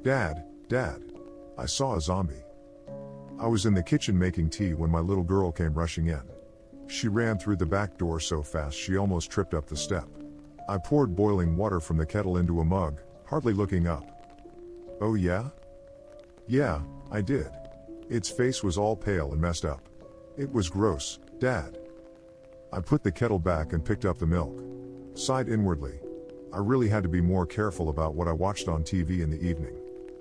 Dad, I saw a zombie. I was in the kitchen making tea when my little girl came rushing in. She ran through the back door so fast she almost tripped up the step. I poured boiling water from the kettle into a mug, hardly looking up. Oh yeah? Yeah, I did. Its face was all pale and messed up. It was gross, Dad. I put the kettle back and picked up the milk. Sighed inwardly. I really had to be more careful about what I watched on TV in the evening.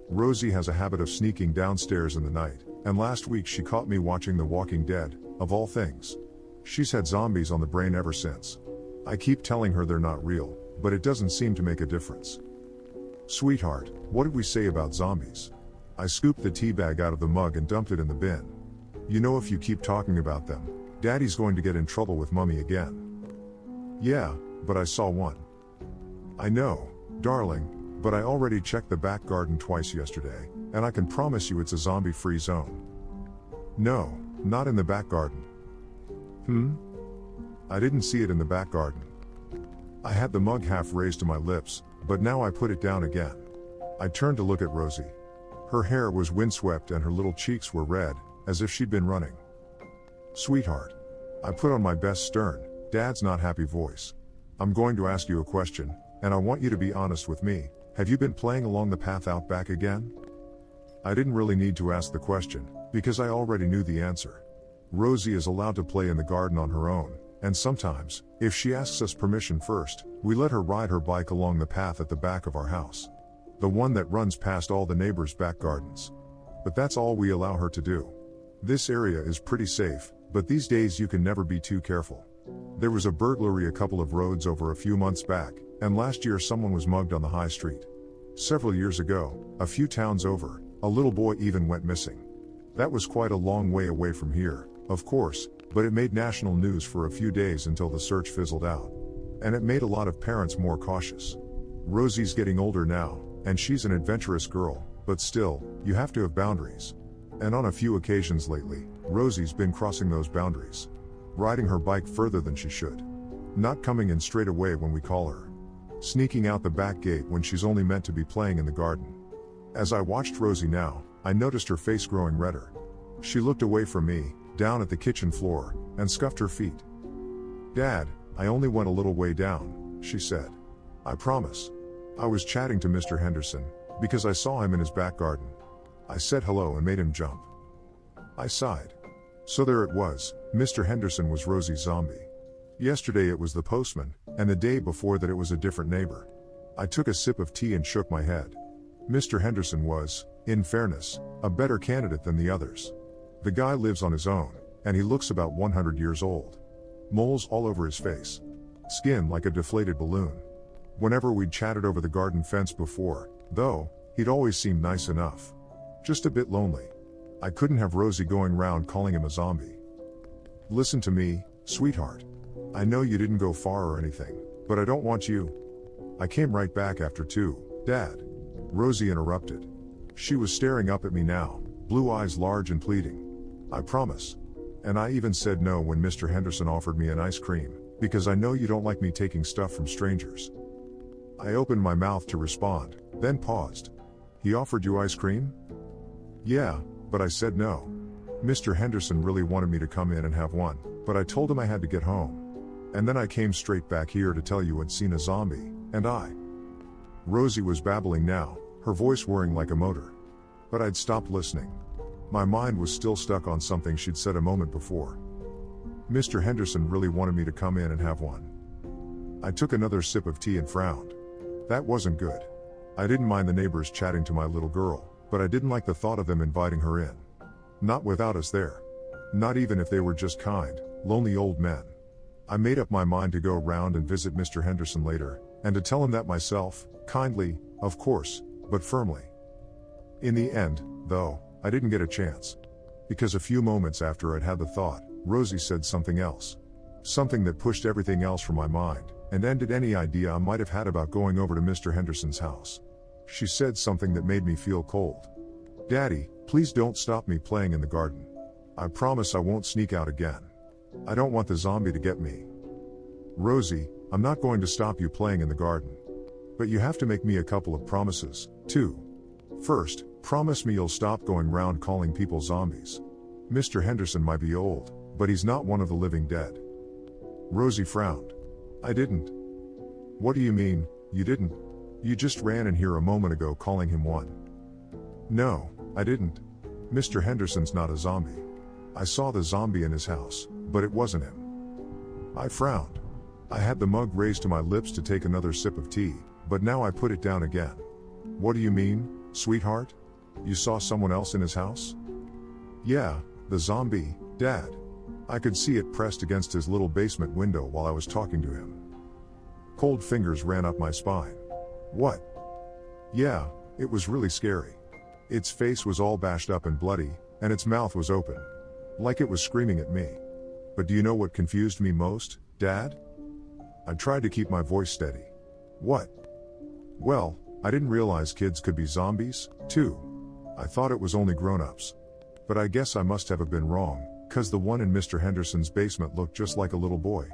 Rosie has a habit of sneaking downstairs in the night, and last week she caught me watching The Walking Dead, of all things. She's had zombies on the brain ever since. I keep telling her they're not real, but it doesn't seem to make a difference. Sweetheart, what did we say about zombies? I scooped the tea bag out of the mug and dumped it in the bin. You know, if you keep talking about them, Daddy's going to get in trouble with Mummy again. Yeah, but I saw one. I know, darling, but I already checked the back garden twice yesterday, and I can promise you it's a zombie-free zone. No, not in the back garden. I didn't see it in the back garden. I had the mug half raised to my lips, but now I put it down again. I turned to look at Rosie. Her hair was windswept and her little cheeks were red, as if she'd been running. Sweetheart. I put on my best stern, Dad's not happy voice. I'm going to ask you a question, and I want you to be honest with me. Have you been playing along the path out back again? I didn't really need to ask the question, because I already knew the answer. Rosie is allowed to play in the garden on her own, and sometimes, if she asks us permission first, we let her ride her bike along the path at the back of our house. The one that runs past all the neighbors' back gardens. But that's all we allow her to do. This area is pretty safe, but these days you can never be too careful. There was a burglary a couple of roads over a few months back, and last year someone was mugged on the high street. Several years ago, a few towns over, a little boy even went missing. That was quite a long way away from here, of course, but it made national news for a few days until the search fizzled out. And it made a lot of parents more cautious. Rosie's getting older now, and she's an adventurous girl, but still, you have to have boundaries. And on a few occasions lately, Rosie's been crossing those boundaries. Riding her bike further than she should. Not coming in straight away when we call her. Sneaking out the back gate when she's only meant to be playing in the garden. As I watched Rosie now, I noticed her face growing redder. She looked away from me, down at the kitchen floor, and scuffed her feet. Dad, I only went a little way down, she said. I promise. I was chatting to Mr. Henderson, because I saw him in his back garden. I said hello and made him jump. I sighed. So there it was, Mr. Henderson was Rosie's zombie. Yesterday it was the postman, and the day before that it was a different neighbor. I took a sip of tea and shook my head. Mr. Henderson was, in fairness, a better candidate than the others. The guy lives on his own, and he looks about 100 years old. Moles all over his face. Skin like a deflated balloon. Whenever we'd chatted over the garden fence before, though, he'd always seemed nice enough. Just a bit lonely. I couldn't have Rosie going round calling him a zombie. Listen to me, sweetheart. I know you didn't go far or anything, but I don't want you. I came right back after too, Dad. Rosie interrupted. She was staring up at me now, blue eyes large and pleading. I promise. And I even said no when Mr. Henderson offered me an ice cream, because I know you don't like me taking stuff from strangers. I opened my mouth to respond, then paused. He offered you ice cream? Yeah, but I said no. Mr. Henderson really wanted me to come in and have one, but I told him I had to get home. And then I came straight back here to tell you I'd seen a zombie, and I. Rosie was babbling now, her voice whirring like a motor. But I'd stopped listening. My mind was still stuck on something she'd said a moment before. Mr. Henderson really wanted me to come in and have one. I took another sip of tea and frowned. That wasn't good. I didn't mind the neighbors chatting to my little girl, but I didn't like the thought of them inviting her in. Not without us there. Not even if they were just kind, lonely old men. I made up my mind to go round and visit Mr. Henderson later, and to tell him that myself, kindly, of course, but firmly. In the end, though, I didn't get a chance. Because a few moments after I'd had the thought, Rosie said something else. Something that pushed everything else from my mind, and ended any idea I might have had about going over to Mr. Henderson's house. She said something that made me feel cold. Daddy, please don't stop me playing in the garden. I promise I won't sneak out again. I don't want the zombie to get me. Rosie, I'm not going to stop you playing in the garden. But you have to make me a couple of promises, too. First, promise me you'll stop going round calling people zombies. Mr. Henderson might be old, but he's not one of the living dead. Rosie frowned. I didn't. What do you mean, you didn't? You just ran in here a moment ago calling him one. No, I didn't. Mr. Henderson's not a zombie. I saw the zombie in his house, but it wasn't him. I frowned. I had the mug raised to my lips to take another sip of tea, but now I put it down again. What do you mean, sweetheart? You saw someone else in his house? Yeah, the zombie, Dad. I could see it pressed against his little basement window while I was talking to him. Cold fingers ran up my spine. What? Yeah, it was really scary. Its face was all bashed up and bloody, and its mouth was open. Like it was screaming at me. But do you know what confused me most, Dad? I tried to keep my voice steady. What? Well, I didn't realize kids could be zombies, too. I thought it was only grown-ups. But I guess I must have been wrong, 'cause the one in Mr. Henderson's basement looked just like a little boy.